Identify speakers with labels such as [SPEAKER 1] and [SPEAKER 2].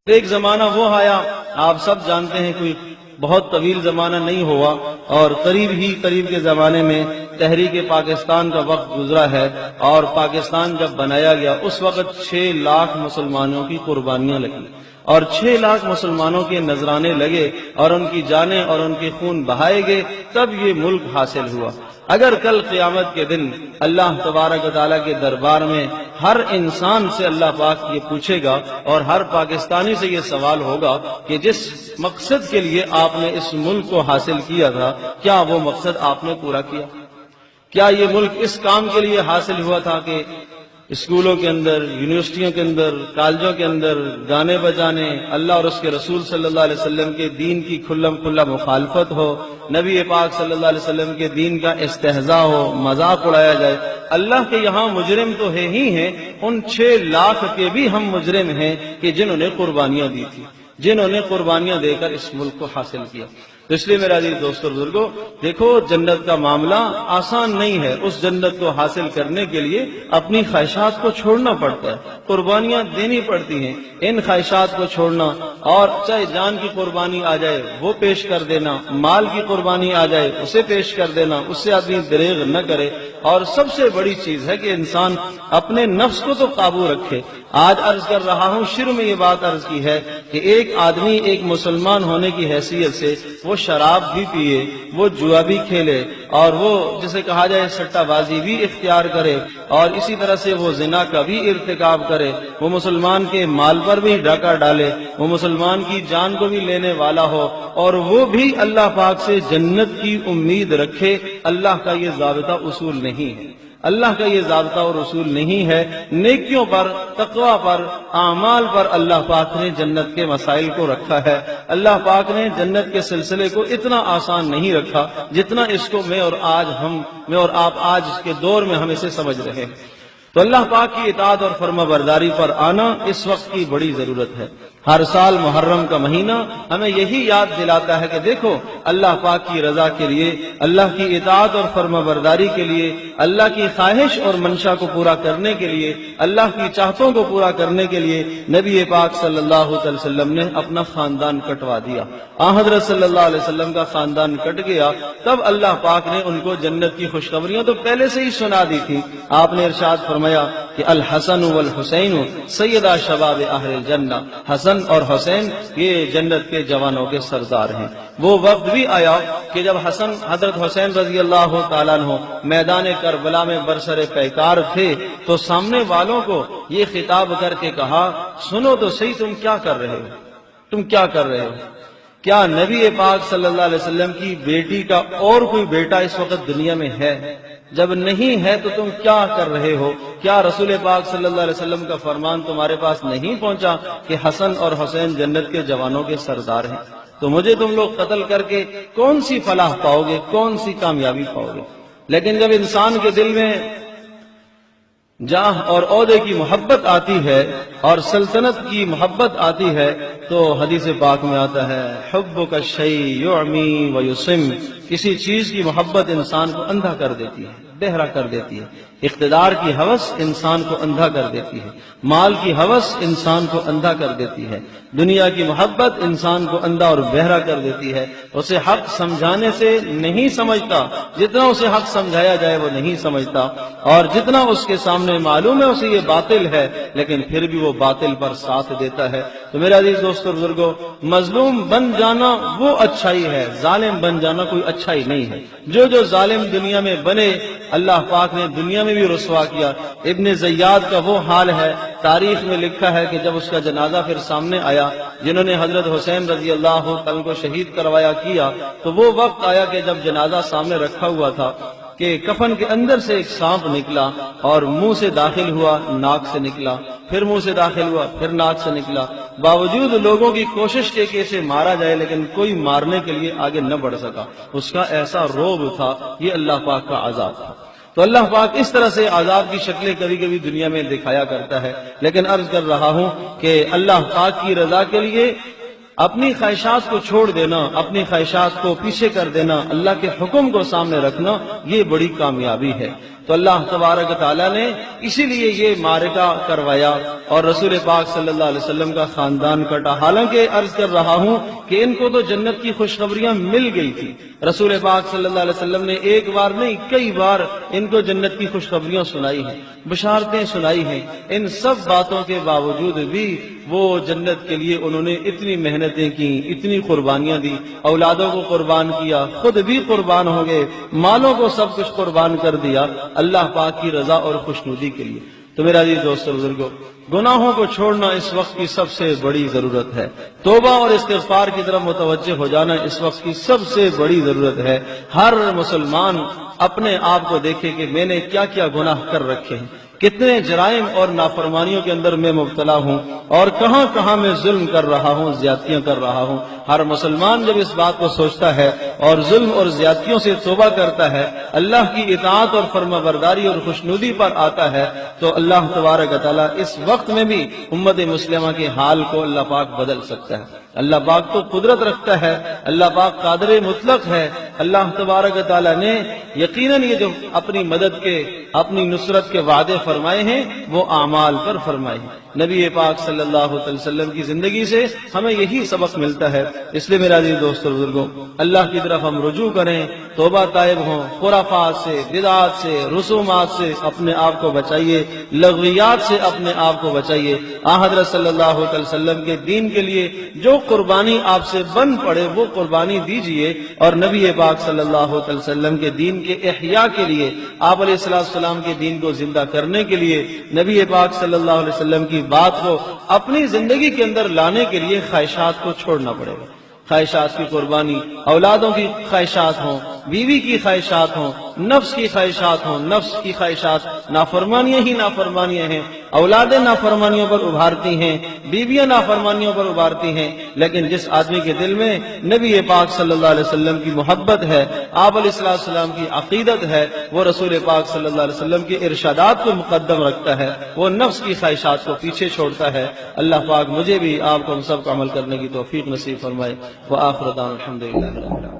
[SPEAKER 1] ایک زمانہ وہ آیا، آپ سب جانتے ہیں، کوئی بہت طویل زمانہ نہیں ہوا اور قریب کے زمانے میں تحریک پاکستان کا وقت گزرا ہے، اور پاکستان جب بنایا گیا اس وقت 6 لاکھ مسلمانوں کی قربانیاں لگی، اور 6 لاکھ مسلمانوں کے نذرانے لگے اور ان کی جانیں اور ان کے خون بہائے گئے، تب یہ ملک حاصل ہوا۔ اگر کل قیامت کے دن اللہ تبارک و تعالیٰ کے دربار میں ہر انسان سے اللہ پاک یہ پوچھے گا اور ہر پاکستانی سے یہ سوال ہوگا کہ جس مقصد کے لیے آپ نے اس ملک کو حاصل کیا تھا، کیا وہ مقصد آپ نے پورا کیا؟ کیا یہ ملک اس کام کے لیے حاصل ہوا تھا کہ اسکولوں کے اندر، یونیورسٹیوں کے اندر، کالجوں کے اندر گانے بجانے، اللہ اور اس کے رسول صلی اللہ علیہ وسلم کے دین کی کھلم کھلا مخالفت ہو، نبی پاک صلی اللہ علیہ وسلم کے دین کا استہزاء ہو، مذاق اڑایا جائے؟ اللہ کے یہاں مجرم تو ہے ہی ہیں، ان 6 لاکھ کے بھی ہم مجرم ہیں کہ جنہوں نے قربانیاں دی تھی، جنہوں نے قربانیاں دے کر اس ملک کو حاصل کیا۔ تو اس لیے میرا عزیز دوستو بزرگو، دیکھو جنت کا معاملہ آسان نہیں ہے۔ اس جنت کو حاصل کرنے کے لیے اپنی خواہشات کو چھوڑنا پڑتا ہے، قربانیاں دینی پڑتی ہیں۔ ان خواہشات کو چھوڑنا، اور چاہے جان کی قربانی آ جائے وہ پیش کر دینا، مال کی قربانی آ جائے اسے پیش کر دینا، اس سے آدمی دریغ نہ کرے۔ اور سب سے بڑی چیز ہے کہ انسان اپنے نفس کو تو قابو رکھے۔ آج عرض کر رہا ہوں، شروع میں یہ بات عرض کی ہے کہ ایک آدمی ایک مسلمان ہونے کی حیثیت سے وہ شراب بھی پیے، وہ جوا بھی کھیلے، اور وہ جسے کہا جائے سٹہ بازی بھی اختیار کرے، اور اسی طرح سے وہ زنا کا بھی ارتکاب کرے، وہ مسلمان کے مال پر بھی ڈاکہ ڈالے، وہ مسلمان کی جان کو بھی لینے والا ہو، اور وہ بھی اللہ پاک سے جنت کی امید رکھے۔ اللہ کا یہ ضابطہ اصول نہیں ہے، اللہ کا یہ ضابطہ اور اصول نہیں ہے۔ نیکیوں پر، تقوی پر، اعمال پر اللہ پاک نے جنت کے مسائل کو رکھا ہے۔ اللہ پاک نے جنت کے سلسلے کو اتنا آسان نہیں رکھا جتنا اس کو میں اور آپ آج اس کے دور میں ہم اسے سمجھ رہے ہیں۔ تو اللہ پاک کی اطاعت اور فرما برداری پر آنا اس وقت کی بڑی ضرورت ہے۔ ہر سال محرم کا مہینہ ہمیں یہی یاد دلاتا ہے کہ دیکھو، اللہ پاک کی رضا کے لیے، اللہ کی اطاعت اور فرما برداری کے لیے، اللہ کی خواہش اور منشا کو پورا کرنے کے لیے، اللہ کی چاہتوں کو پورا کرنے کے لیے نبی پاک صلی اللہ علیہ وسلم نے اپنا خاندان کٹوا دیا۔ حضرت صلی اللہ علیہ وسلم کا خاندان کٹ گیا، تب اللہ پاک نے ان کو جنت کی خوشخبریاں تو پہلے سے ہی سنا دی تھی۔ آپ نے ارشاد فرمایا کہ الحسن والحسین سیدہ شباب اہل الجنہ، حسن اور حسین یہ جنت کے جوانوں کے سردار ہیں۔ وہ وقت بھی آیا کہ جب حضرت حسین رضی اللہ تعالیٰ عنہ میدان کربلا میں برسر پیکار تھے تو سامنے والوں کو یہ خطاب کر کے کہا، سنو تو صحیح، تم کیا کر رہے ہو؟ تم کیا کر رہے ہو؟ کیا نبی پاک صلی اللہ علیہ وسلم کی بیٹی کا اور کوئی بیٹا اس وقت دنیا میں ہے؟ جب نہیں ہے تو تم کیا کر رہے ہو؟ کیا رسول پاک صلی اللہ علیہ وسلم کا فرمان تمہارے پاس نہیں پہنچا کہ حسن اور حسین جنت کے جوانوں کے سردار ہیں؟ تو مجھے تم لوگ قتل کر کے کون سی فلاح پاؤ گے، کون سی کامیابی پاؤ گے؟ لیکن جب انسان کے دل میں جاہ اور عہدے کی محبت آتی ہے اور سلطنت کی محبت آتی ہے تو حدیث پاک میں آتا ہے، حبک الشیء یعمی ویصم، کسی چیز کی محبت انسان کو اندھا کر دیتی ہے، بہرا کر دیتی ہے۔ اقتدار کی ہوس انسان کو اندھا کر دیتی ہے، مال کی ہوس انسان کو اندھا کر دیتی ہے، دنیا کی محبت انسان کو اندھا اور بہرا کر دیتی ہے۔ اسے حق سمجھانے سے نہیں سمجھتا، جتنا اسے حق سمجھایا جائے وہ نہیں سمجھتا، اور جتنا اس کے سامنے معلوم ہے اسے یہ باطل ہے لیکن پھر بھی وہ باطل پر ساتھ دیتا ہے۔ تو میرے عزیز دوستو بزرگو، مظلوم بن جانا وہ اچھائی ہے، ظالم بن جانا کوئی اچھائی نہیں ہے۔ جو ظالم دنیا میں بنے اللہ پاک نے دنیا میں بھی رسوا کیا۔ ابن زیاد کا وہ حال ہے، تاریخ میں لکھا ہے کہ جب اس کا جنازہ پھر سامنے آیا، جنہوں نے حضرت حسین رضی اللہ عنہ کو شہید کروایا کیا، تو وہ وقت آیا کہ جب جنازہ سامنے رکھا ہوا تھا کہ کفن کے اندر سے ایک سانپ نکلا اور منہ سے داخل ہوا، ناک سے نکلا، پھر منہ سے داخل ہوا، پھر ناک سے نکلا۔ باوجود لوگوں کی کوشش کے کہ اسے مارا جائے لیکن کوئی مارنے کے لیے آگے نہ بڑھ سکا۔ اس کا ایسا رعب تھا، یہ اللہ پاک کا عذاب تھا۔ تو اللہ پاک اس طرح سے عذاب کی شکلیں کبھی کبھی دنیا میں دکھایا کرتا ہے، لیکن عرض کر رہا ہوں کہ اللہ پاک کی رضا کے لیے اپنی خواہشات کو چھوڑ دینا، اپنی خواہشات کو پیچھے کر دینا، اللہ کے حکم کو سامنے رکھنا، یہ بڑی کامیابی ہے۔ تو اللہ تبارک تعالیٰ نے اسی لیے یہ معرکہ کروایا اور رسول پاک صلی اللہ علیہ وسلم کا خاندان کٹا۔ حالانکہ عرض کر رہا ہوں کہ ان کو تو جنت کی خوشخبریاں مل گئی تھی، رسول پاک صلی اللہ علیہ وسلم نے ایک بار نہیں کئی بار ان کو جنت کی خوشخبریاں سنائی ہیں، بشارتیں سنائی ہیں۔ ان سب باتوں کے باوجود بھی وہ جنت کے لیے انہوں نے اتنی محنتیں کی، اتنی قربانیاں دی، اولادوں کو قربان کیا، خود بھی قربان ہو گئے، مالوں کو سب کچھ قربان کر دیا اللہ پاک کی رضا اور خوشنودی کے لیے۔ تو میرا عزیز دوستو بزرگوں، گناہوں کو چھوڑنا اس وقت کی سب سے بڑی ضرورت ہے، توبہ اور استغفار کی طرف متوجہ ہو جانا اس وقت کی سب سے بڑی ضرورت ہے۔ ہر مسلمان اپنے آپ کو دیکھے کہ میں نے کیا کیا گناہ کر رکھے ہیں، کتنے جرائم اور نافرمانیوں کے اندر میں مبتلا ہوں، اور کہاں کہاں میں ظلم کر رہا ہوں، زیادتیاں کر رہا ہوں۔ ہر مسلمان جب اس بات کو سوچتا ہے اور ظلم اور زیادتیوں سے توبہ کرتا ہے، اللہ کی اطاعت اور فرما برداری اور خوشنودی پر آتا ہے، تو اللہ تبارک تعالیٰ اس وقت میں بھی امت مسلمہ کے حال کو اللہ پاک بدل سکتا ہے۔ اللہ پاک تو قدرت رکھتا ہے، اللہ پاک قادر مطلق ہے۔ اللہ تبارک تعالیٰ نے یقیناً یہ جو اپنی مدد کے، اپنی نصرت کے وعدے فرمائے ہیں وہ اعمال پر فرمائے ہیں۔ نبی پاک صلی اللہ علیہ وسلم کی زندگی سے ہمیں یہی سبق ملتا ہے۔ اس لیے میرا عزیز دوستو بزرگوں، اللہ کی طرف ہم رجوع کریں، توبہ طائب ہوں، خرافات سے، بدعات سے، رسومات سے اپنے آپ کو بچائیے، لغویات سے اپنے آپ کو بچائیے۔ حضرت صلی اللہ علیہ وسلم کے دین کے لیے جو قربانی آپ سے بن پڑے وہ قربانی دیجئے، اور نبی پاک صلی اللہ علیہ وسلم کے دین کے احیاء کے لیے، آپ علیہ السلام کے دین کو زندہ کرنے کے لیے، نبی پاک صلی اللہ علیہ وسلم کی بات کو اپنی زندگی کے اندر لانے کے لیے خواہشات کو چھوڑنا پڑے گا۔ خواہشات کی قربانی، اولادوں کی خواہشات ہوں، بیوی کی خواہشات ہوں، نفس کی خواہشات ہوں، نفس کی خواہشات نافرمانیاں ہی نافرمانیاں ہیں، اولادیں نافرمانیوں پر ابھارتی ہیں، بیویاں نافرمانیوں پر ابھارتی ہیں، لیکن جس آدمی کے دل میں نبی پاک صلی اللہ علیہ وسلم کی محبت ہے، آپ علیہ السلام کی عقیدت ہے، وہ رسول پاک صلی اللہ علیہ وسلم کے ارشادات کو مقدم رکھتا ہے، وہ نفس کی خواہشات کو پیچھے چھوڑتا ہے۔ اللہ پاک مجھے بھی، آپ کو، ہم سب کو عمل کرنے کی توفیق نصیب فرمائے۔ وآخر دعوانا الحمدللہ رب العالمین۔